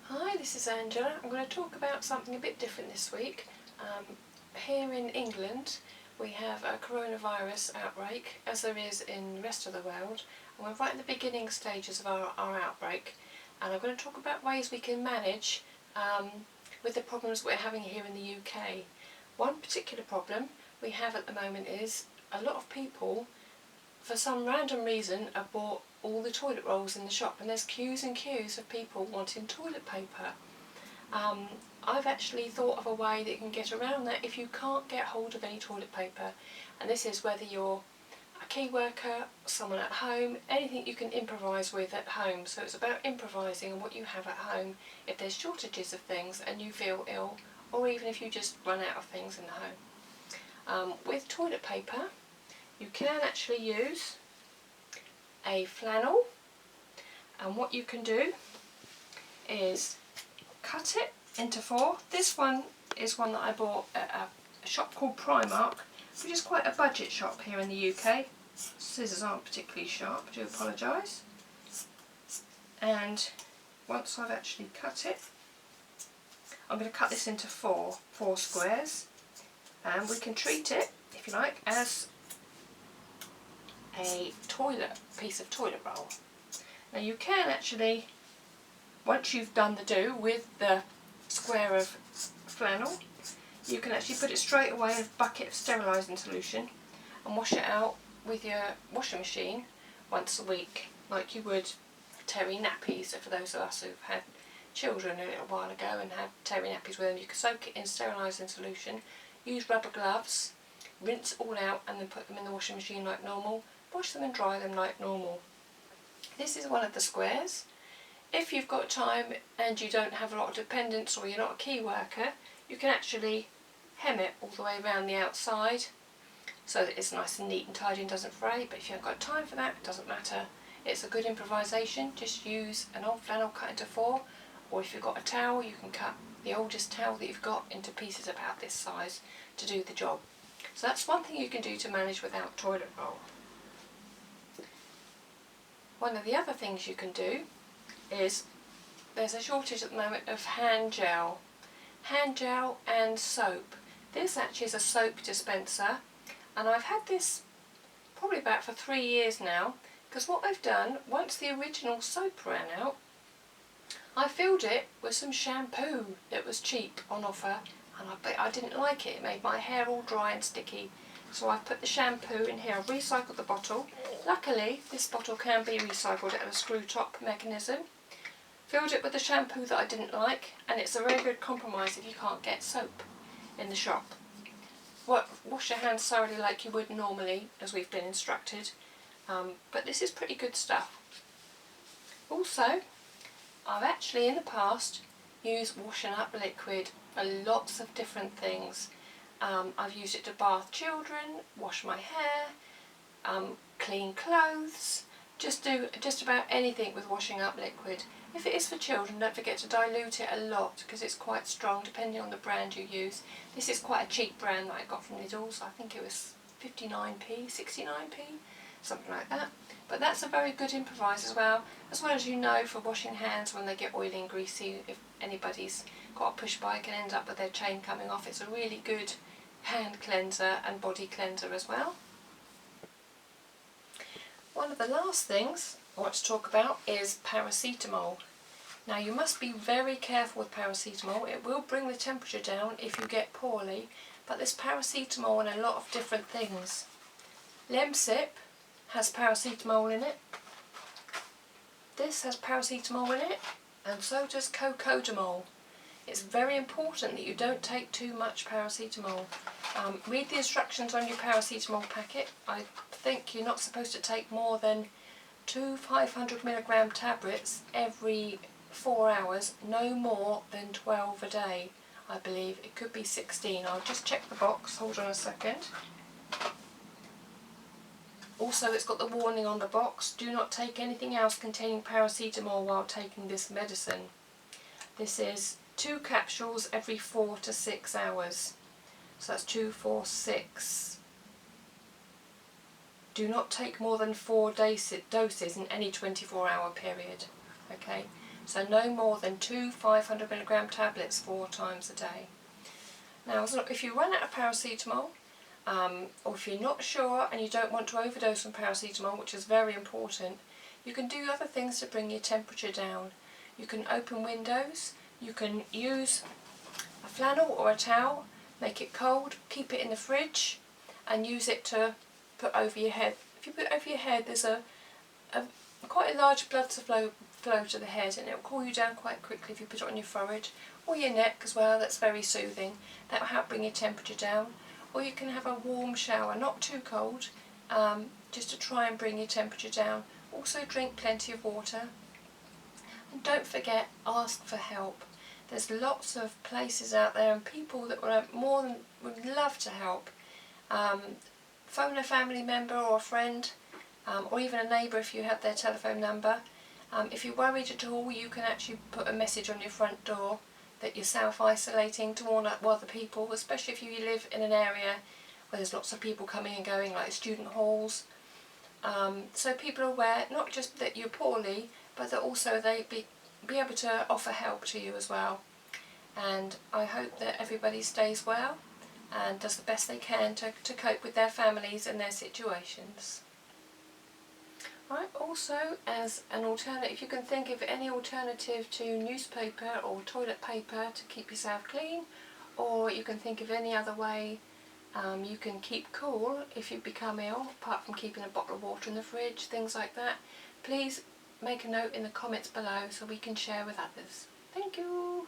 Hi, this is Angela. I'm going to talk about something a bit different this week. Here in England we have a coronavirus outbreak, as there is in the rest of the world, and we're right in the beginning stages of our outbreak, and I'm going to talk about ways we can manage with the problems we're having here in the UK. One particular problem we have at the moment is a lot of people, for some random reason, have bought all the toilet rolls in the shop, and there's queues and queues of people wanting toilet paper. I've actually thought of a way that you can get around that if you can't get hold of any toilet paper, and this is whether you're a key worker, someone at home, anything you can improvise with at home. So it's about improvising on what you have at home if there's shortages of things and you feel ill, or even if you just run out of things in the home. With toilet paper you can actually use a flannel, and what you can do is cut it into four. This one is one that I bought at a shop called Primark, which is quite a budget shop here in the UK. Scissors aren't particularly sharp, I do apologise. And once I've actually cut it, I'm going to cut this into four squares, and we can treat it, if you like, as a piece of toilet roll. Now you can actually, once you've done the do with the square of flannel, you can actually put it straight away in a bucket of sterilising solution and wash it out with your washing machine once a week, like you would terry nappies. So for those of us who've had children a little while ago and had terry nappies with them, you can soak it in sterilising solution, use rubber gloves, rinse it all out, and then put them in the washing machine like normal. Wash them and dry them like normal. This is one of the squares. If you've got time and you don't have a lot of dependents, or you're not a key worker, you can actually hem it all the way around the outside so that it's nice and neat and tidy and doesn't fray. But if you haven't got time for that, it doesn't matter. It's a good improvisation. Just use an old flannel cut into four, or if you've got a towel, you can cut the oldest towel that you've got into pieces about this size to do the job. So that's one thing you can do to manage without toilet roll. One of the other things you can do is, there's a shortage at the moment of hand gel and soap. This actually is a soap dispenser, and I've had this probably about for 3 years now, because what I've done, once the original soap ran out, I filled it with some shampoo that was cheap on offer, and I didn't like it. It made my hair all dry and sticky. So I've put the shampoo in here. I've recycled the bottle. Luckily this bottle can be recycled. It has a screw top mechanism. Filled it with the shampoo that I didn't like, and it's a very good compromise if you can't get soap in the shop. Wash your hands thoroughly like you would normally, as we've been instructed, but this is pretty good stuff. Also, I've actually in the past used washing up liquid for lots of different things. I've used it to bath children, wash my hair, clean clothes, just do just about anything with washing up liquid. If it is for children, don't forget to dilute it a lot, because it's quite strong depending on the brand you use. This is quite a cheap brand that I got from Lidl's. I think it was 59p, 69p, something like that. But that's a very good improvise as well as you know, for washing hands when they get oily and greasy. If anybody's got a push bike and ends up with their chain coming off, it's a really good hand cleanser and body cleanser as well. One of the last things I want to talk about is paracetamol. Now you must be very careful with paracetamol. It will bring the temperature down if you get poorly, but there's paracetamol in a lot of different things. Lemsip has paracetamol in it. This has paracetamol in it, and so does cocodamol. It's very important that you don't take too much paracetamol. Read the instructions on your paracetamol packet. I think you're not supposed to take more than 2 500mg tablets every 4 hours, no more than 12 a day. I believe it could be 16. I'll just check the box, hold on a second. Also, it's got the warning on the box, do not take anything else containing paracetamol while taking this medicine. This is 2 capsules every 4 to 6 hours. So that's 2, 4, 6. Do not take more than 4 doses in any 24-hour period. Okay, So no more than 2 500mg tablets 4 times a day. Now, if you run out of paracetamol, or if you're not sure and you don't want to overdose on paracetamol, which is very important, you can do other things to bring your temperature down. You can open windows, you can use a flannel or a towel, make it cold, keep it in the fridge and use it to put over your head. If you put it over your head, there's quite a large blood flow to the head, and it will cool you down quite quickly if you put it on your forehead or your neck as well. That's very soothing. That will help bring your temperature down. Or you can have a warm shower, not too cold, just to try and bring your temperature down. Also drink plenty of water. And don't forget, ask for help. There's lots of places out there and people that would love to help. Phone a family member or a friend, or even a neighbour if you have their telephone number. If you're worried at all, you can actually put a message on your front door that you're self-isolating to warn other people, especially if you live in an area where there's lots of people coming and going, like student halls. So people are aware, not just that you're poorly, but that also they be able to offer help to you as well. And I hope that everybody stays well and does the best they can to cope with their families and their situations. Right, also, as an alternative, if you can think of any alternative to newspaper or toilet paper to keep yourself clean, or you can think of any other way you can keep cool if you become ill, apart from keeping a bottle of water in the fridge, things like that, please make a note in the comments below so we can share with others. Thank you!